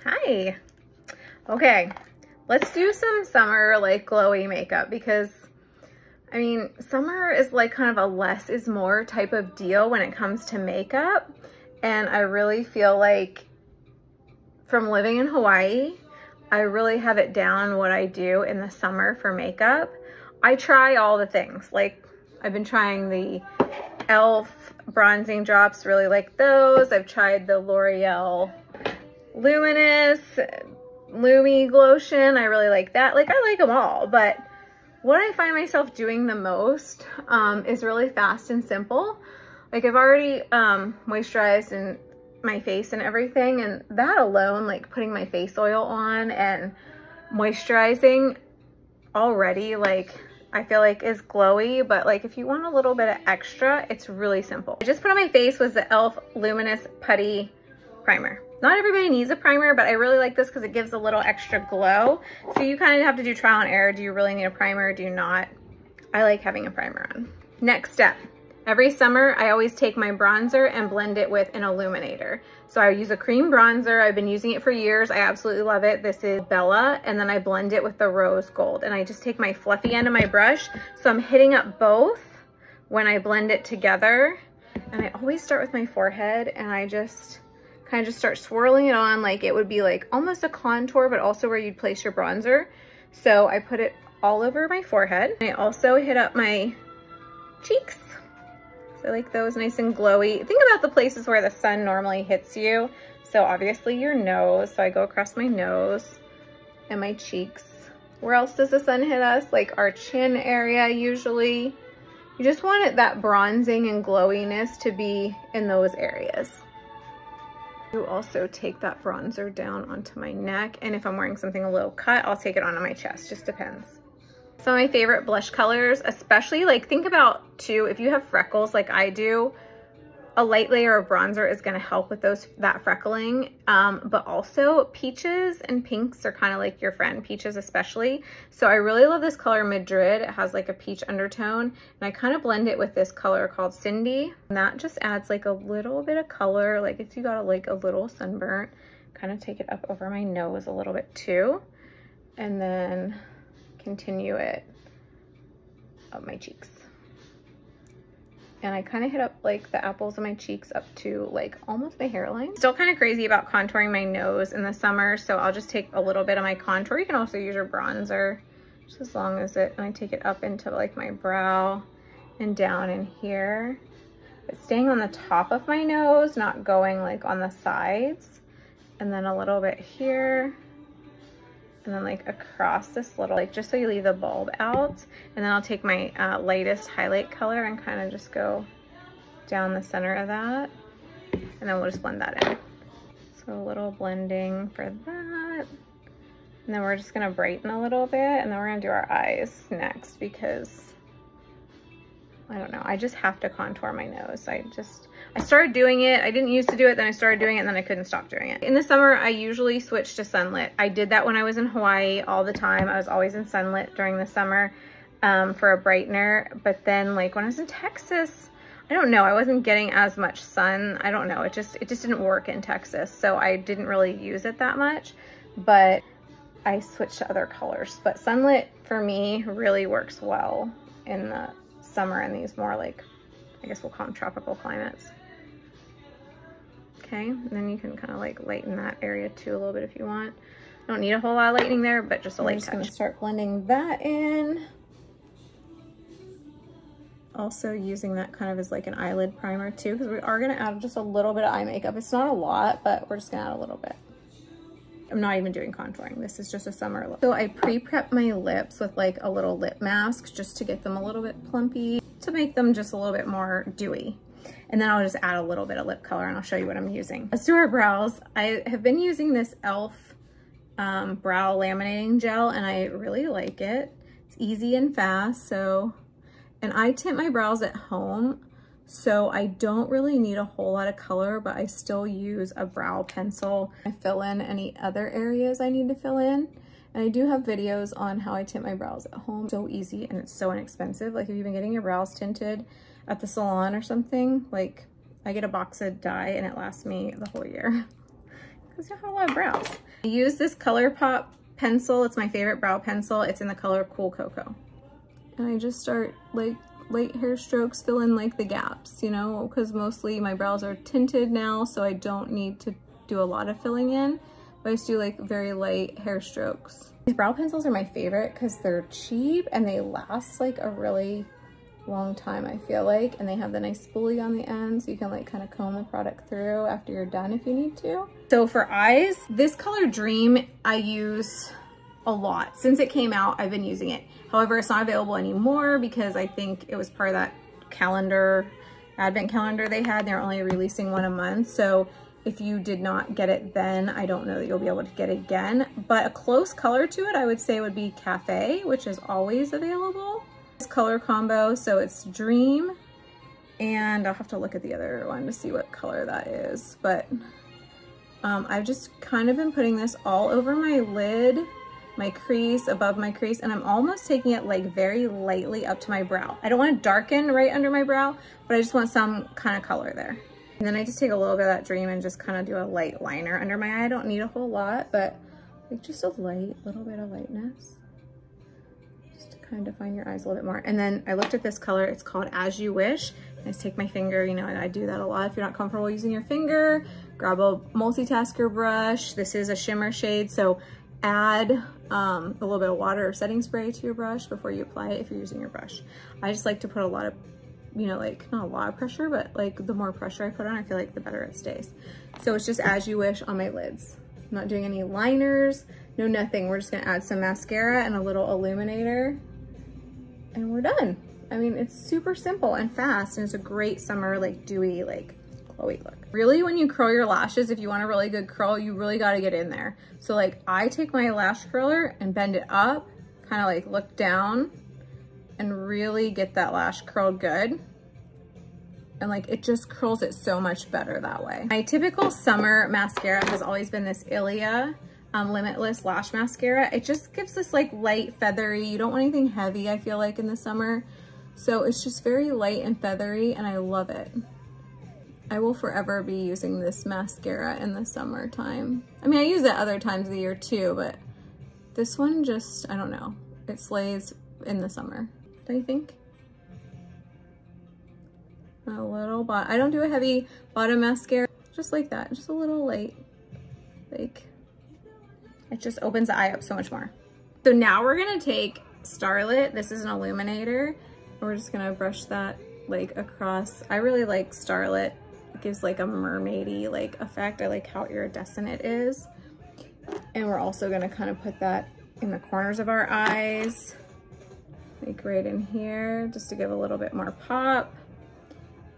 Hi. Okay, let's do some summer like glowy makeup because I mean, summer is like kind of a less is more type of deal when it comes to makeup. And I really feel like from living in Hawaii, I really have it down what I do in the summer for makeup. I try all the things. Like I've been trying the e.l.f. bronzing drops, really like those. I've tried the L'Oreal Luminous Lumi Glotion. I really like that. Like I like them all, but what I find myself doing the most is really fast and simple. Like I've already moisturized and my face and everything, and that alone, like putting my face oil on and moisturizing already, like I feel like is glowy. But like if you want a little bit of extra, it's really simple. I just put on my face was the e.l.f. Luminous Putty Primer. Not everybody needs a primer, but I really like this because it gives a little extra glow. So you kind of have to do trial and error. Do you really need a primer? Do you not? I like having a primer on. Next step. Every summer, I always take my bronzer and blend it with an illuminator. So I use a cream bronzer. I've been using it for years. I absolutely love it. This is Bella, and then I blend it with the rose gold. And I just take my fluffy end of my brush. So I'm hitting up both when I blend it together. And I always start with my forehead, and I just kind of just start swirling it on like it would be like almost a contour, but also where you'd place your bronzer. So I put it all over my forehead. I also hit up my cheeks. So I like those nice and glowy. Think about the places where the sun normally hits you. So obviously your nose. So I go across my nose and my cheeks. Where else does the sun hit us? Like our chin area usually. You just want it, that bronzing and glowiness to be in those areas. You also take that bronzer down onto my neck, and if I'm wearing something a little cut, I'll take it onto my chest, just depends. Some of my favorite blush colors, especially like think about too, if you have freckles like I do, a light layer of bronzer is gonna help with that freckling, but also peaches and pinks are kind of like your friend, peaches especially. So I really love this color Madrid. It has like a peach undertone, and I kind of blend it with this color called Cindy. And that just adds like a little bit of color, like if you got like a little sunburnt, kind of take it up over my nose a little bit too, and then continue it up my cheeks. And I kind of hit up like the apples of my cheeks up to like almost my hairline. Still kind of crazy about contouring my nose in the summer, so I'll just take a little bit of my contour. You can also use your bronzer, just as long as and I take it up into like my brow and down in here. But staying on the top of my nose, not going like on the sides. And then a little bit here. And then like across this little, like just so you leave the bulb out. And then I'll take my lightest highlight color and kind of just go down the center of that. And then we'll just blend that in. So a little blending for that. And then we're just gonna brighten a little bit, and then we're gonna do our eyes next because I don't know, I just have to contour my nose. I started doing it. I didn't used to do it, then I started doing it, and then I couldn't stop doing it. In the summer, I usually switch to sunlit. I did that when I was in Hawaii all the time. I was always in sunlit during the summer for a brightener. But then like when I was in Texas, I don't know, I wasn't getting as much sun. I don't know, it just didn't work in Texas. So I didn't really use it that much, but I switched to other colors. But sunlit for me really works well in the summer in these more like, I guess we'll call them tropical climates. Okay, and then you can kind of like lighten that area too a little bit if you want. Don't need a whole lot of lightening there, but just a light touch. I'm just gonna start blending that in. Also using that kind of as like an eyelid primer too, because we are gonna add just a little bit of eye makeup. It's not a lot, but we're just gonna add a little bit. I'm not even doing contouring. This is just a summer look. So I pre-prep my lips with like a little lip mask just to get them a little bit plumpy, to make them just a little bit more dewy. And then I'll just add a little bit of lip color, and I'll show you what I'm using. Let's do our brows. I have been using this e.l.f. brow laminating gel, and I really like it. It's easy and fast. And I tint my brows at home, so I don't really need a whole lot of color, but I still use a brow pencil. I fill in any other areas I need to fill in. And I do have videos on how I tint my brows at home. So easy, and it's so inexpensive. Like if you've been getting your brows tinted at the salon or something, like I get a box of dye and it lasts me the whole year because I don't have a lot of brows. I use this ColourPop pencil. It's my favorite brow pencil. It's in the color Cool Cocoa. And I just start like light hair strokes, fill in like the gaps, you know, because mostly my brows are tinted now, so I don't need to do a lot of filling in, but I just do like very light hair strokes. These brow pencils are my favorite because they're cheap and they last like a really long time, I feel like, and they have the nice spoolie on the end, so you can like kind of comb the product through after you're done if you need to. So for eyes, this color Dream I use a lot. Since it came out, I've been using it. However, it's not available anymore because I think it was part of that calendar, advent calendar they had. They're only releasing one a month. So if you did not get it then, I don't know that you'll be able to get it again. But a close color to it, I would say, would be Cafe, which is always available. This color combo, so it's Dream, and I'll have to look at the other one to see what color that is. But I've just kind of been putting this all over my lid, my crease, above my crease, and I'm almost taking it like very lightly up to my brow. I don't want to darken right under my brow, but I just want some kind of color there. And then I just take a little bit of that Dream and just kind of do a light liner under my eye. I don't need a whole lot, but like just a little bit of lightness. Just to kind of define your eyes a little bit more. And then I looked at this color, it's called As You Wish. I just take my finger, you know, and I do that a lot. If you're not comfortable using your finger, grab a multitasker brush. This is a shimmer shade, so add a little bit of water or setting spray to your brush before you apply it if you're using your brush. I just like to put a lot of, you know, like not a lot of pressure, but like the more pressure I put on, I feel like the better it stays. So it's just As You Wish on my lids. I'm not doing any liners, no nothing. We're just gonna add some mascara and a little illuminator and we're done. I mean, it's super simple and fast, and it's a great summer, like dewy, like glowy look. Really, when you curl your lashes, if you want a really good curl, you really got to get in there. So like I take my lash curler and bend it up, kind of like look down and really get that lash curled good. And like it just curls it so much better that way. My typical summer mascara has always been this Ilia Limitless Lash Mascara. It just gives this like light feathery, you don't want anything heavy, I feel like, in the summer. So it's just very light and feathery and I love it. I will forever be using this mascara in the summertime. I mean, I use it other times of the year too, but this one just, I don't know, it slays in the summer. Don't you think? A little, but I don't do a heavy bottom mascara, just like that, just a little light, like, it just opens the eye up so much more. So now we're gonna take Starlit. This is an illuminator. We're just gonna brush that like across. I really like Starlit. It gives like a mermaidy like effect. I like how iridescent it is. And we're also gonna kind of put that in the corners of our eyes, like right in here, just to give a little bit more pop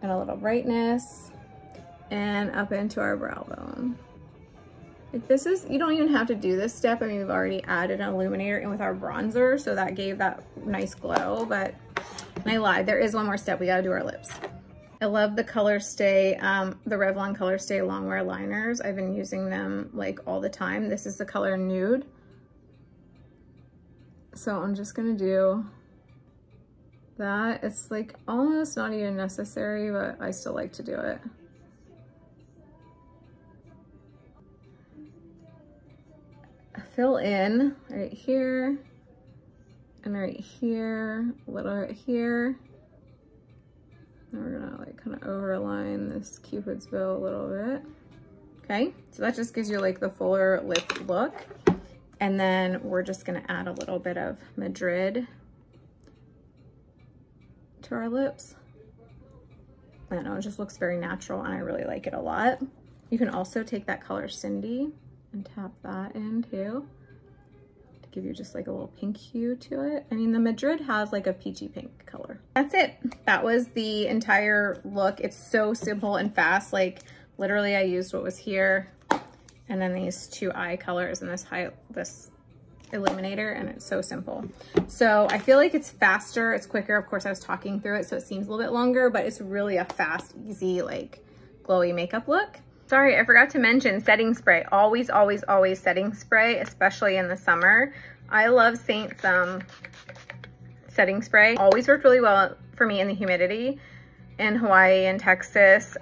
and a little brightness, and up into our brow bone. Like this is, you don't even have to do this step. I mean, we've already added an illuminator in with our bronzer, so that gave that nice glow, but I lied, there is one more step. We gotta do our lips. I love the Color Stay, the Revlon Color Stay Longwear liners. I've been using them like all the time. This is the color Nude. So I'm just gonna do that. It's like almost not even necessary, but I still like to do it. Fill in right here and right here, a little right here. And we're gonna like kind of overline this Cupid's bow a little bit. Okay, so that just gives you like the fuller lip look. And then we're just gonna add a little bit of Madrid to our lips. I don't know, it just looks very natural and I really like it a lot. You can also take that color Cindy and tap that in too to give you just like a little pink hue to it. I mean, the Madrid has like a peachy pink color. That's it. That was the entire look. It's so simple and fast. Like literally I used what was here and then these two eye colors and this illuminator, and it's so simple. So I feel like it's faster, it's quicker. Of course I was talking through it, so it seems a little bit longer, but it's really a fast, easy, like glowy makeup look. Sorry, I forgot to mention setting spray. Always, always, always setting spray, especially in the summer. I love Saint's setting spray. Always worked really well for me in the humidity in Hawaii and Texas.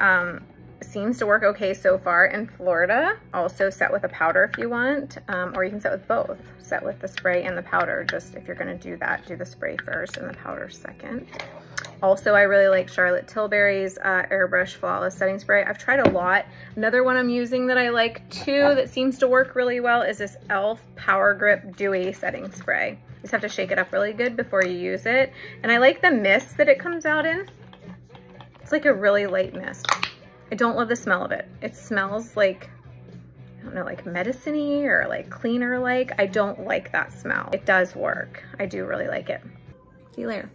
seems to work okay so far in Florida. Also set with a powder if you want, or you can set with both. Set with the spray and the powder. Just if you're gonna do that, do the spray first and the powder second. Also, I really like Charlotte Tilbury's Airbrush Flawless Setting Spray. I've tried a lot. Another one I'm using that I like too that seems to work really well is this e.l.f. Power Grip Dewy Setting Spray. You just have to shake it up really good before you use it. And I like the mist that it comes out in. It's like a really light mist. I don't love the smell of it. It smells like, I don't know, like medicine-y or like cleaner like. I don't like that smell. It does work. I do really like it. See you later.